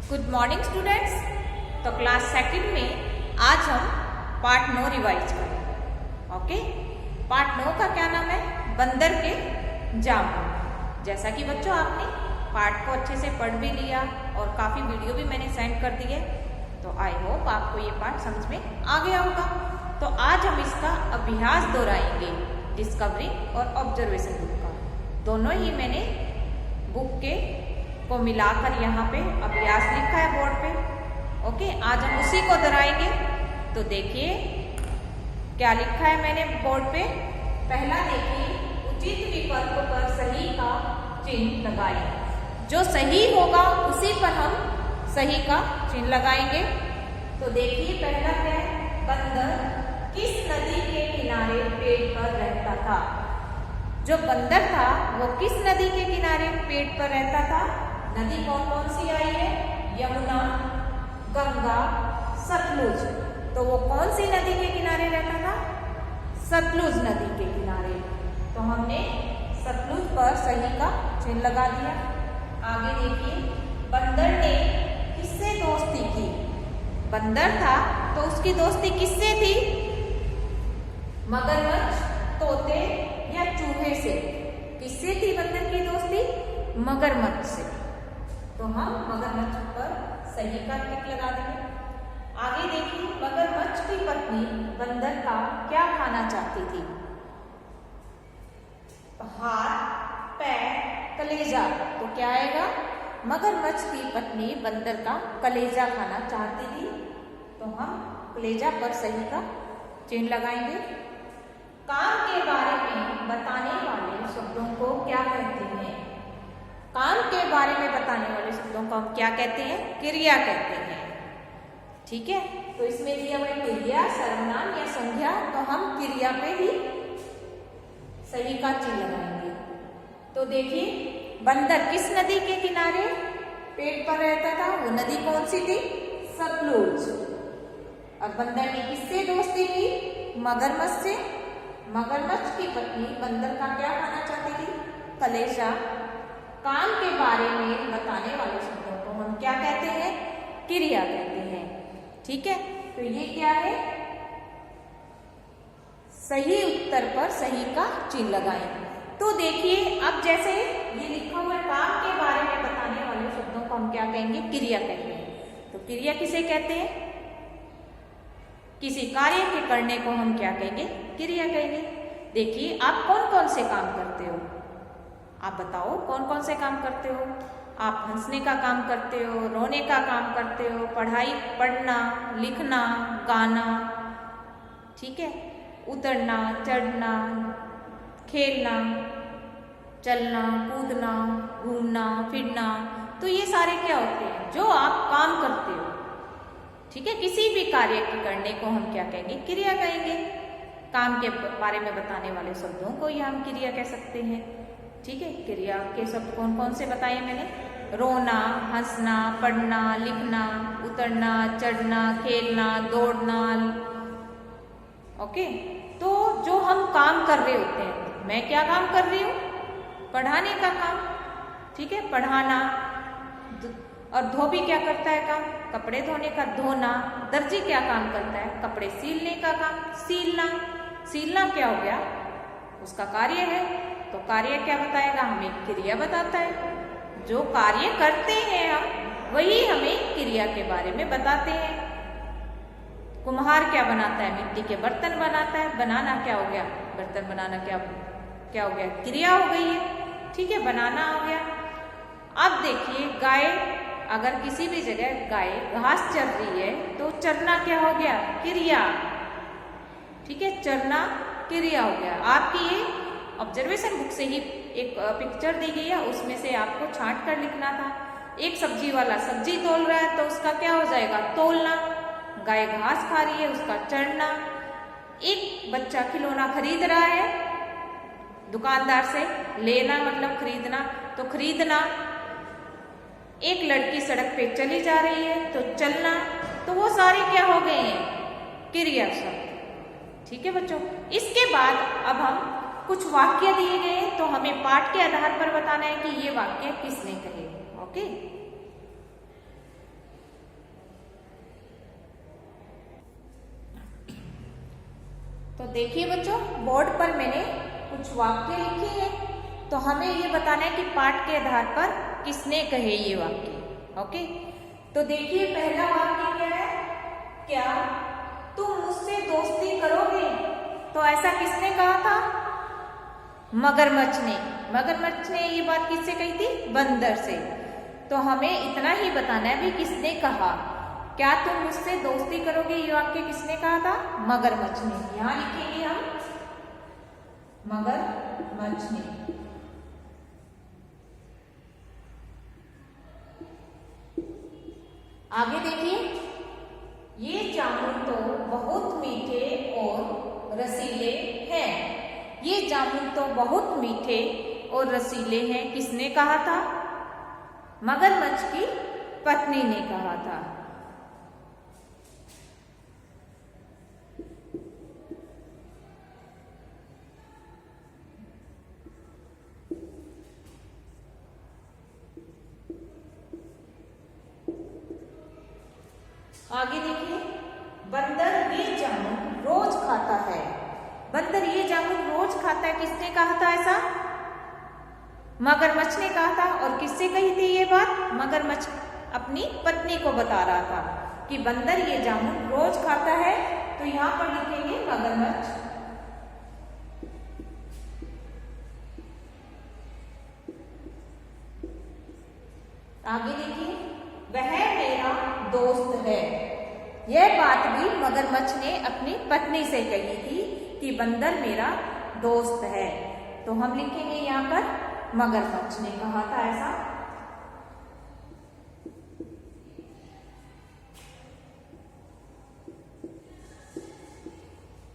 Good morning students. तो class second में आज हम पार्ट 9 रिवाइज करें। ओके, पार्ट 9 का क्या नाम है? बंदर के जामुन। जैसा कि बच्चों आपने पार्ट को अच्छे से पढ़ भी लिया और काफ़ी वीडियो भी मैंने सेंड कर दिए, तो आई होप आपको ये पार्ट समझ में आ गया होगा। तो आज हम इसका अभ्यास दोहराएंगे, डिस्कवरी और ऑब्जर्वेशन बुक का। दोनों ही मैंने बुक के को मिलाकर यहाँ पे अभ्यास लिखा है बोर्ड पे। ओके, आज हम उसी को दोहराएंगे। तो देखिए क्या लिखा है मैंने बोर्ड पे। पहला देखिए, उचित विकल्प पर सही का चिन्ह लगाएं। जो सही होगा उसी पर हम सही का चिन्ह लगाएंगे। तो देखिए पहला क्या है? बंदर किस नदी के किनारे पेड़ पर रहता था? जो बंदर था वो किस नदी के किनारे पेड़ पर रहता था? नदी कौन कौन सी आई है? यमुना, गंगा, सतलुज। तो वो कौन सी नदी के किनारे रहता था? सतलुज नदी के किनारे। तो हमने सतलुज पर सही का चिन्ह लगा दिया। आगे देखिए, बंदर ने किससे दोस्ती की? बंदर था तो उसकी दोस्ती किससे थी? मगरमच्छ, तोते या चूहे से? किससे थी बंदर की दोस्ती? मगरमच्छ से। तो हम मगरमच्छ पर सही का टिक लगा देंगे। आगे देखिए, मगरमच्छ की पत्नी बंदर का क्या खाना चाहती थी? हाथ, पैर, कलेजा। तो क्या आएगा? मगरमच्छ की पत्नी बंदर का कलेजा खाना चाहती थी। तो हम कलेजा पर सही का चिन्ह लगाएंगे। काम के बारे में बताने वाले शब्दों को क्या कहते हैं? काम के बारे में बताने वाले शब्दों को हम क्या कहते हैं? क्रिया कहते हैं। ठीक है, तो इसमें दिया हुआ क्रिया, सर्वनाम या संज्ञा, तो हम क्रिया पे ही सही का चिन्ह लगाएंगे। तो देखिए, बंदर किस नदी के किनारे पेड़ पर रहता था? वो नदी कौन सी थी? सतलुज। और बंदर ने किससे दोस्ती की? मगरमच्छ से। मगरमच्छ की पत्नी बंदर का क्या खाना चाहती थी? कलेजा। काम के बारे में बताने वाले शब्दों को हम क्या कहते हैं? क्रिया कहते हैं। ठीक है, तो ये क्या है? सही उत्तर पर सही का चिन्ह लगाएं। तो देखिए, अब जैसे ये लिखा हुआ काम के बारे में बताने वाले शब्दों को हम क्या कहेंगे? क्रिया कहते हैं। तो क्रिया किसे कहते हैं? किसी कार्य के करने को हम क्या कहेंगे? क्रिया कहेंगे। देखिए, आप कौन कौन से काम करते हो? आप बताओ कौन कौन से काम करते हो? आप हंसने का काम करते हो, रोने का काम करते हो, पढ़ना, लिखना, गाना, ठीक है, उतरना, चढ़ना, खेलना, चलना, कूदना, घूमना, फिरना। तो ये सारे क्या होते हैं? जो आप काम करते हो। ठीक है, किसी भी कार्य के करने को हम क्या कहेंगे? क्रिया कहेंगे। काम के बारे में बताने वाले शब्दों को ही हम क्रिया कह सकते हैं। ठीक है, क्रिया के शब्द कौन कौन से बताए मैंने? रोना, हंसना, पढ़ना, लिखना, उतरना, चढ़ना, खेलना, दौड़ना। ओके, तो जो हम काम कर रहे होते हैं, मैं क्या काम कर रही हूँ? पढ़ाने का काम। ठीक है, पढ़ाना। और धोबी क्या करता है काम? कपड़े धोने का, धोना। दर्जी क्या काम करता है? कपड़े सीलने का काम, सीलना। सीलना क्या हो गया? उसका कार्य है। तो कार्य क्या बताएगा? हमें क्रिया बताता है। जो कार्य करते हैं हम, वही हमें क्रिया के बारे में बताते हैं। कुम्हार क्या बनाता है? मिट्टी के बर्तन बनाता है। बनाना क्या हो गया? बर्तन बनाना क्या हो गया? क्रिया हो गई है। ठीक है, बनाना हो गया। अब देखिए, गाय, अगर किसी भी जगह गाय घास चर रही है तो चरना क्या हो गया? क्रिया। ठीक है, चरना क्रिया हो गया। आपकी ये ऑब्जर्वेशन बुक से ही एक पिक्चर दी गई है, उसमें से आपको छांट कर लिखना था। एक सब्जी वाला सब्जी तोल रहा है तो उसका क्या हो जाएगा? तोलना। गाय घास खा रही है, उसका चरना। एक बच्चा खिलौना खरीद रहा है दुकानदार से, लेना मतलब खरीदना, तो खरीदना। एक लड़की सड़क पे चली जा रही है तो चलना। तो वो सारे क्या हो गए हैं? क्रिया शब्द। ठीक है बच्चों, इसके बाद अब हम कुछ वाक्य दिए गए, तो हमें पाठ के आधार पर बताना है कि ये वाक्य किसने कहे। ओके, तो देखिए बच्चों, बोर्ड पर मैंने कुछ वाक्य लिखे हैं, तो हमें ये बताना है कि पाठ के आधार पर किसने कहे ये वाक्य। ओके, तो देखिए पहला वाक्य क्या है, क्या तुम मुझसे दोस्ती करोगे? तो ऐसा किसने कहा था? मगरमच्छ ने। मगरमच्छ ने ये बात किससे कही थी? बंदर से। तो हमें इतना ही बताना है भी किसने कहा, क्या तुम मुझसे दोस्ती करोगे, ये वाक्य किसने कहा था? मगरमच्छ ने। यहां लिखेंगे हम मगरमच्छ ने। आगे देखिए, ये जामुन तो बहुत मीठे और रसीले हैं। ये जामुन तो बहुत मीठे और रसीले हैं, किसने कहा था? मगरमच्छ की पत्नी ने कहा था। आगे देखिए, बंदर ये जामुन रोज खाता है। बंदर ये जामुन रोज खाता है, किसने कहा था ऐसा? मगरमच्छ ने कहा था। और किससे कही थी ये बात? मगरमच्छ अपनी पत्नी को बता रहा था कि बंदर ये जामुन रोज खाता है। तो यहां पर लिखेंगे मगरमच्छ। आगे देखिए, वह मेरा दोस्त है। यह बात भी मगरमच्छ ने अपनी पत्नी से कही थी कि बंदर मेरा दोस्त है। तो हम लिखेंगे यहाँ पर मगरमच्छ ने कहा था ऐसा।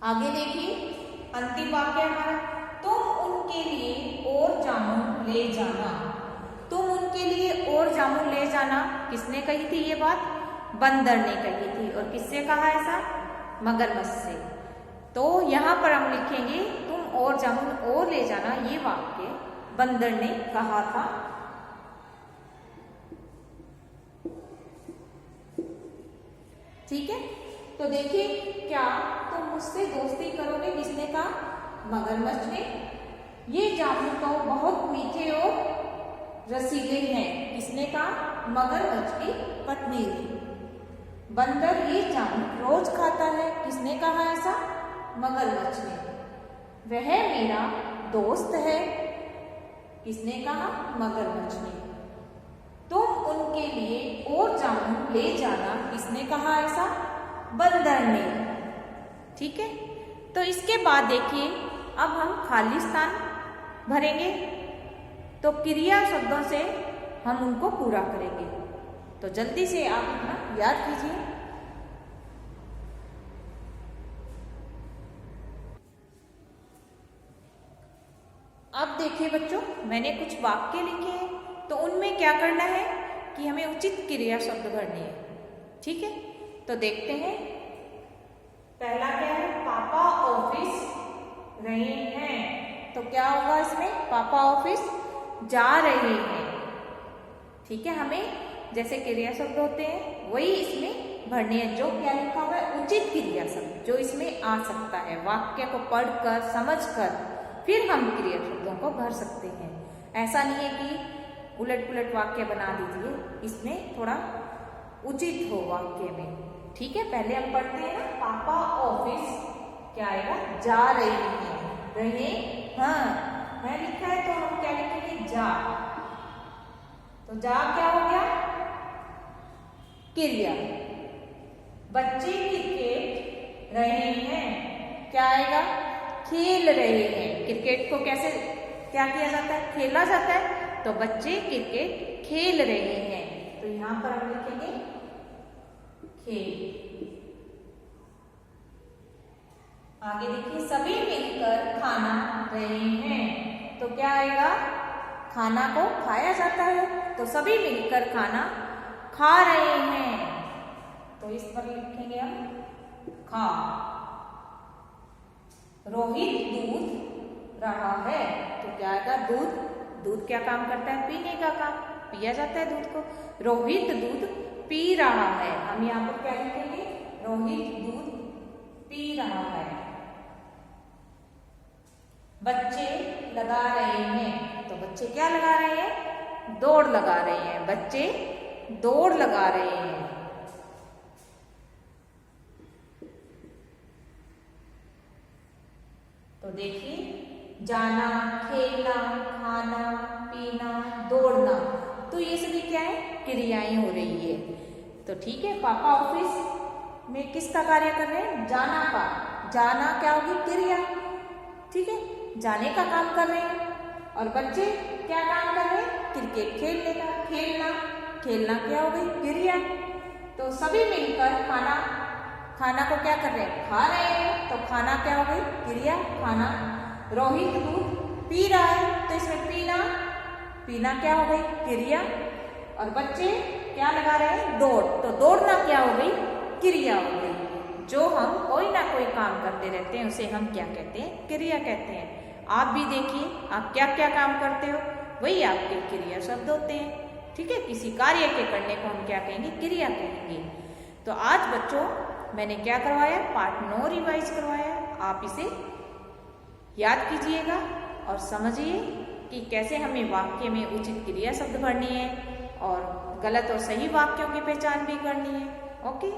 आगे देखिए, अंतिम वाक्य हमारा, तुम उनके लिए और जामुन ले जाना। तुम उनके लिए और जामुन ले जाना, किसने कही थी ये बात? बंदर ने कही थी। और किससे कहा ऐसा? मगरमच्छ से। तो यहां पर हम लिखेंगे तुम और जामुन और ले जाना, ये वाक्य बंदर ने कहा था। ठीक है, तो देखिए, क्या तुम मुझसे दोस्ती करोगे, किसने कहा? मगरमच्छ ने। ये जामुन तो बहुत मीठे और रसीले हैं, किसने कहा? मगरमच्छ की पत्नी ने। बंदर ये जामुन रोज खाता है, किसने कहा ऐसा? मगरमच्छ ने। वह मेरा दोस्त है, किसने कहा? मगरमच्छ ने। तुम उनके लिए और जामुन ले जाना, किसने कहा ऐसा? बंदर ने। ठीक है, तो इसके बाद देखिए, अब हम खाली स्थान भरेंगे। तो क्रिया शब्दों से हम उनको पूरा करेंगे। तो जल्दी से आप अपना याद कीजिए। अब देखिए बच्चों, मैंने कुछ वाक्य लिखे हैं, तो उनमें क्या करना है कि हमें उचित क्रिया शब्द भरने हैं। ठीक है, तो देखते हैं। पहला क्या है? पापा ऑफिस रहे हैं। तो क्या होगा इसमें? पापा ऑफिस जा रहे हैं। ठीक है, हमें जैसे क्रिया शब्द होते हैं वही इसमें भरने हैं। जो क्या लिखा हुआ है? उचित क्रिया शब्द, जो इसमें आ सकता है। वाक्य को पढ़कर समझकर फिर हम क्रिया शब्दों को भर सकते हैं। ऐसा नहीं है कि उलट पुलट वाक्य बना दीजिए, इसमें थोड़ा उचित हो वाक्य में। ठीक है, पहले हम पढ़ते हैं ना, पापा ऑफिस क्या आएगा? जा रहे हैं। रहे, हाँ है लिखा है, तो हम क्या लिखेंगे? जा। तो जा क्या हो गया? क्रिया। बच्चे क्रिकेट रहे हैं, क्या आएगा? खेल रहे हैं। क्रिकेट को कैसे क्या किया जाता है? खेला जाता है। तो बच्चे क्रिकेट खेल रहे हैं, तो यहां पर हम लिखेंगे खेल। आगे देखिए, सभी मिलकर खाना रहे हैं। तो क्या आएगा? खाना को खाया जाता है, तो सभी मिलकर खाना खा रहे हैं। तो इस पर लिखेंगे हम खा। रोहित दूध रहा है, तो क्या आएगा? दूध। दूध क्या काम करता है? पीने का काम, पिया जाता है दूध को। रोहित दूध पी रहा है। हम यहाँ पर क्या लिखेंगे? रोहित दूध पी रहा है। बच्चे लगा रहे हैं। तो बच्चे क्या लगा रहे हैं? दौड़ लगा रहे हैं। बच्चे दौड़ लगा रहे हैं। तो देखिए, जाना, खेलना, खाना, पीना, दौड़ना, तो ये सभी क्या है? क्रियाएं हो रही है। तो ठीक है, पापा ऑफिस में किसका कार्य कर रहे हैं? जाना का। जाना क्या होगी? क्रिया। ठीक है, जाने का काम कर रहे हैं। और बच्चे क्या काम कर रहे हैं? क्रिकेट खेलने का। खेलना, खेलना क्या हो गई? क्रिया। तो सभी मिलकर खाना, खाना को क्या कर रहे हैं? खा रहे हैं। तो खाना क्या हो गई? क्रिया, खाना। रोहित दूध पी रहा है, तो इसमें पीना, पीना क्या हो गई? क्रिया। और बच्चे क्या लगा रहे हैं? दौड़, तो दौड़ना क्या हो गई? क्रिया हो गई। जो हम कोई ना कोई काम करते रहते हैं उसे हम क्या कहते हैं? क्रिया कहते हैं। आप भी देखिए, आप क्या क्या काम करते हो, वही आपके क्रिया शब्द होते हैं। ठीक है, किसी कार्य के करने को हम क्या कहेंगे? क्रिया कहेंगे। तो आज बच्चों मैंने क्या करवाया? पार्ट 9 रिवाइज करवाया। आप इसे याद कीजिएगा और समझिए कि कैसे हमें वाक्य में उचित क्रिया शब्द भरनी है और गलत और सही वाक्यों की पहचान भी करनी है। ओके।